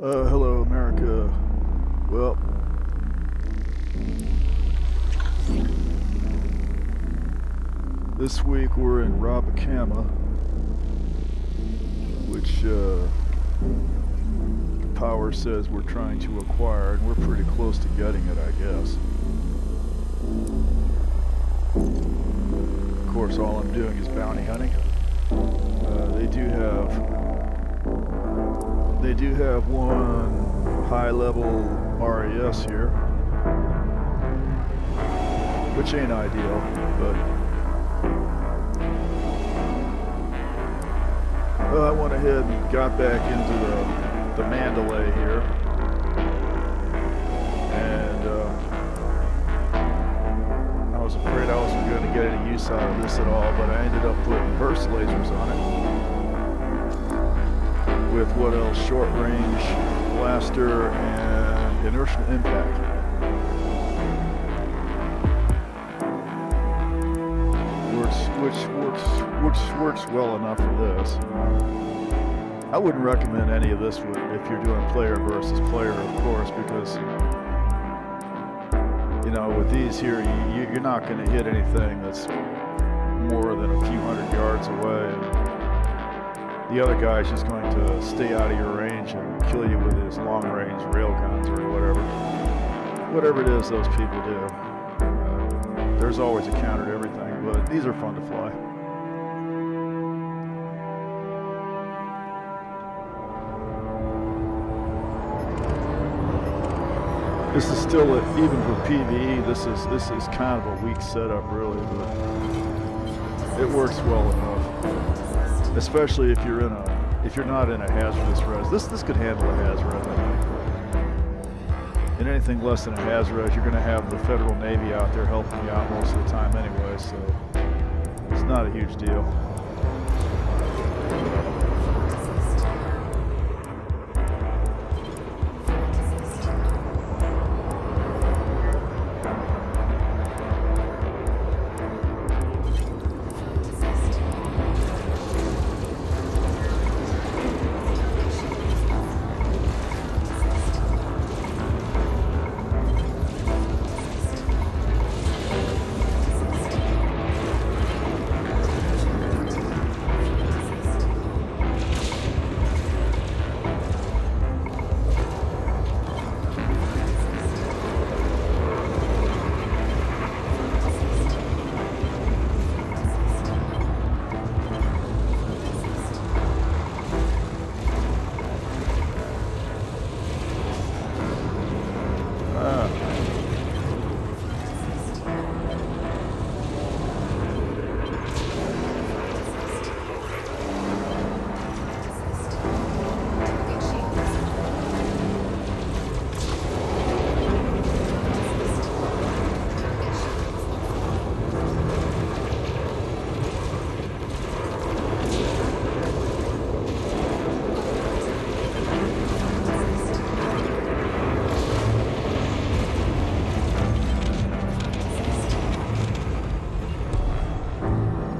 Hello, America. Well, this week we're in Rabakama, which Power says we're trying to acquire, and we're pretty close to getting it, I guess. Of course, all I'm doing is bounty hunting. They do have one high-level RAS here, which ain't ideal, but I went ahead and got back into the Mandalay here, and I was afraid I wasn't going to get any use out of this at all, but I ended up putting burst lasers on it with what else? Short range blaster and inertial impact. Which works well enough for this. I wouldn't recommend any of this if you're doing player versus player, of course, because with these here, you're not going to hit anything that's more than a few hundred yards away. And the other guy's just going to stay out of your range and kill you with his long-range rail guns or whatever it is those people do. There's always a counter to everything, but these are fun to fly. This is still even for PvE. This is kind of a weak setup, really, but it works well enough. Especially if you're not in a hazardous res. This could handle a hazard, I think. In anything less than a hazard res, you're going to have the Federal Navy out there helping you out most of the time anyway, so it's not a huge deal.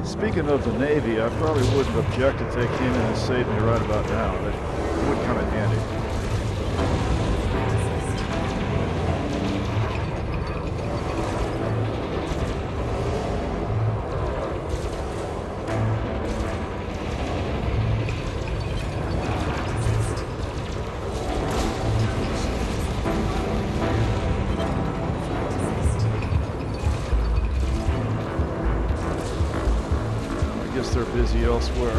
Speaking of the Navy, I probably wouldn't object if they came in and saved me right about now. It would come in handy. They're busy elsewhere.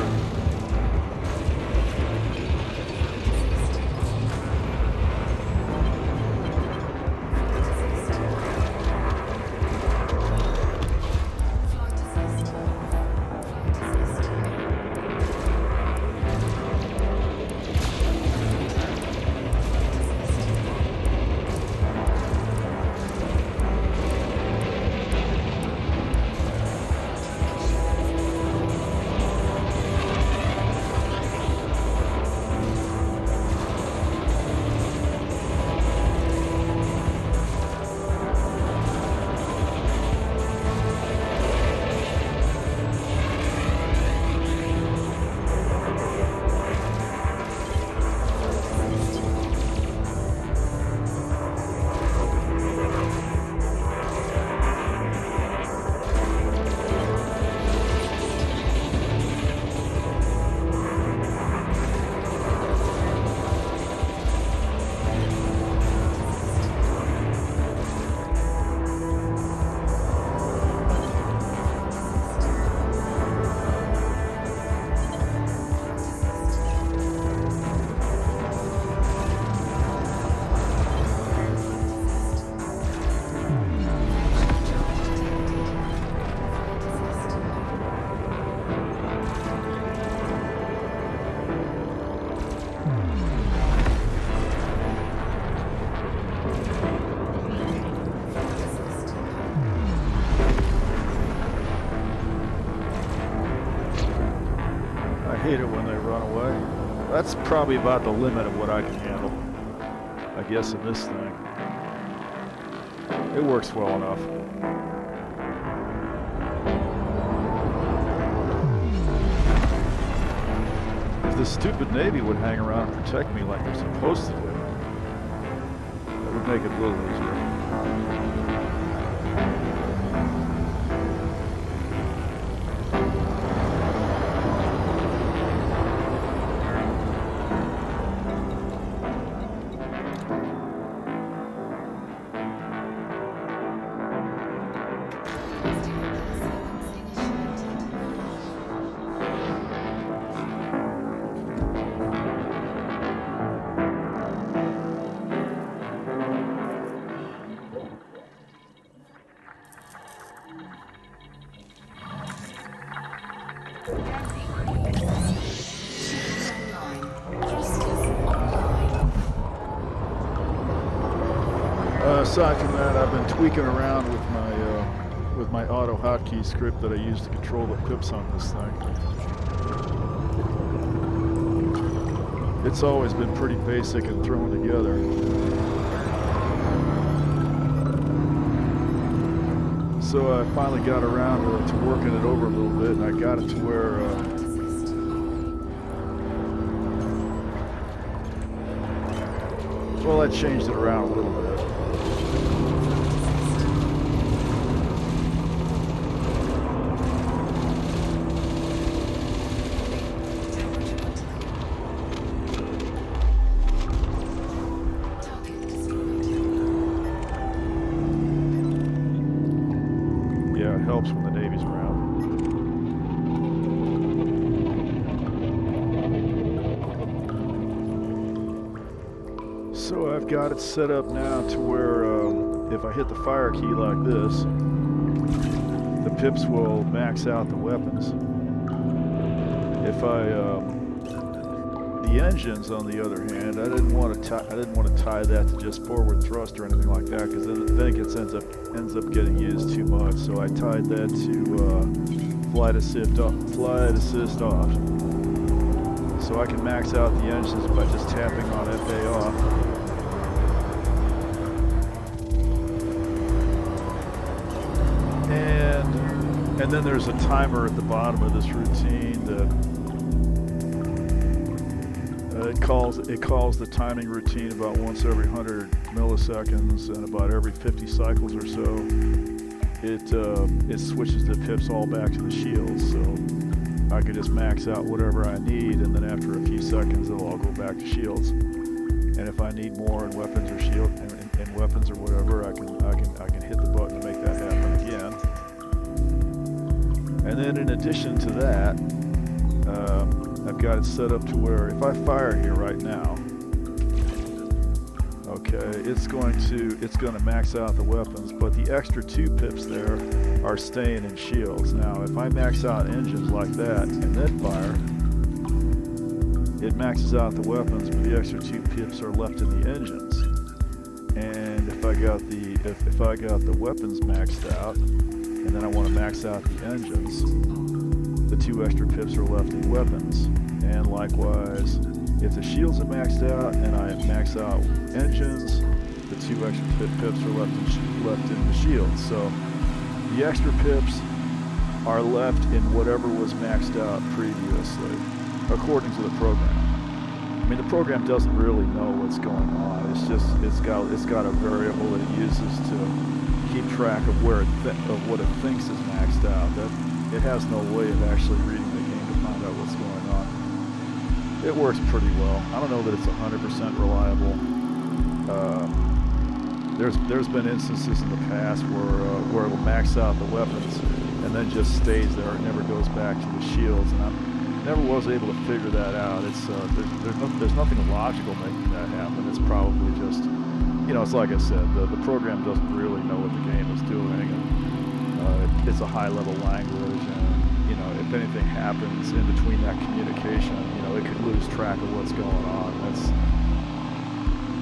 hate it when they run away. That's probably about the limit of what I can handle, I guess, in this thing. It works well enough. If the stupid Navy would hang around and protect me like they're supposed to do, that would make it a little easier. Aside from that, I've been tweaking around with my auto hotkey script that I use to control the pips on this thing. It's always been pretty basic and thrown together. So I finally got around to working it over a little bit, and I got it to where well, I changed it around a little bit. Yeah, it helps when the Navy's around. So I've got it set up now to where if I hit the fire key like this, the pips will max out the weapons. If the engines, on the other hand, I didn't want to tie that to just forward thrust or anything like that, because then it ends up getting used too much. So I tied that to flight assist off. So I can max out the engines by just tapping on FA off. And then there's a timer at the bottom of this routine that it calls the timing routine about once every 100 milliseconds, and about every 50 cycles or so, it switches the pips all back to the shields. So I could just max out whatever I need, and then after a few seconds, it'll all go back to shields. And if I need more in weapons or shield and weapons or whatever, I can hit the button to make that happen again. And then in addition to that, I've got it set up to where if I fire here right now, okay, it's going to max out the weapons, but the extra 2 pips there are staying in shields. Now, if I max out engines like that and then fire, it maxes out the weapons, but the extra 2 pips are left in the engines. And if I got the weapons maxed out, and then I want to max out the engines, the 2 extra pips are left in weapons. And likewise, if the shields are maxed out and I max out engines, the 2 extra pips are left in the shields. So the extra pips are left in whatever was maxed out previously, according to the program. I mean, the program doesn't really know what's going on. It's just it's got a variable that it uses to keep track of of what it thinks is maxed out. That it has no way of actually reading the game to find out what's going on. It works pretty well. I don't know that it's 100% reliable. There's been instances in the past where it'll max out the weapons and then just stays there. It never goes back to the shields, and I never was able to figure that out. It's there's nothing logical making that happen. It's probably just, it's like I said, the program doesn't really know what the game is doing, and it's a high-level language, and if anything happens in between that communication, it could lose track of what's going on.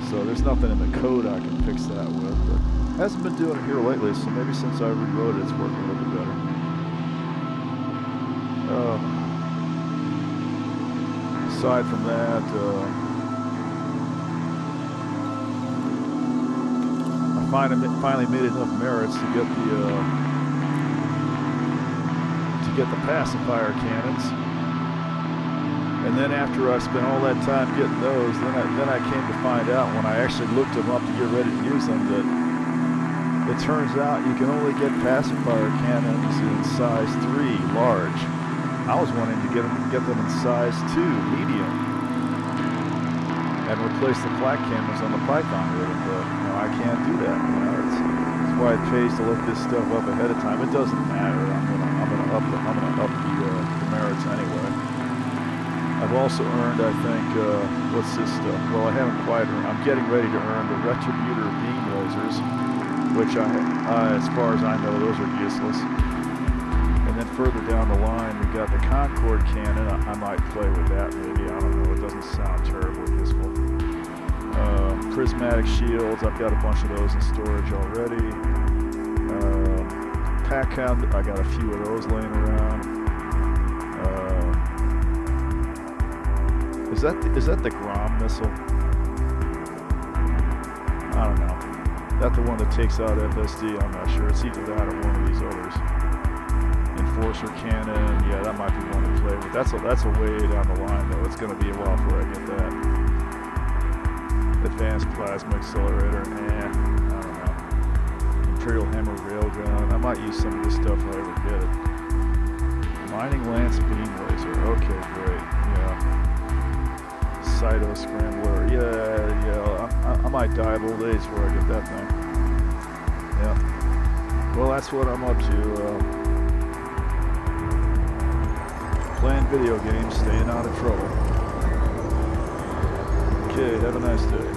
So there's nothing in the code I can fix that with, but hasn't been doing it here lately, so maybe since I rewrote it, it's working a little bit better. aside from that, I finally made enough merits to get the pacifier cannons. And then after I spent all that time getting those, then I came to find out when I actually looked them up to get ready to use them that it turns out you can only get pacifier cannons in size 3, large. I was wanting to get them in size 2, medium, and replace the flat cameras on the Python with them, but you know, I can't do that. You know, that's why it pays to look this stuff up ahead of time. It doesn't matter. I'm gonna up the merits anyway. I've also earned, I think, what's this stuff? Well, I haven't quite earned. I'm getting ready to earn the Retributor beam lasers, which as far as I know, those are useless. And then further down the line, we got the Concorde cannon. I might play with that, maybe. I don't know. It doesn't sound terribly useful. Prismatic shields. I've got a bunch of those in storage already. Pack hound. I got a few of those laying around. Is that the Grom missile? I don't know. That the one that takes out FSD? I'm not sure. It's either that or one of these others. Enforcer cannon. Yeah, that might be one to play with. That's a way down the line though. It's going to be a while before I get that. Advanced plasma accelerator. I don't know. Imperial hammer railgun. I might use some of this stuff if I ever get it. Mining lance beam laser. Okay, great. Yeah. Cyto scrambler. Yeah. I might die of old age before I get that thing. Yeah. Well, that's what I'm up to. Playing video games, staying out of trouble. Okay, have a nice day.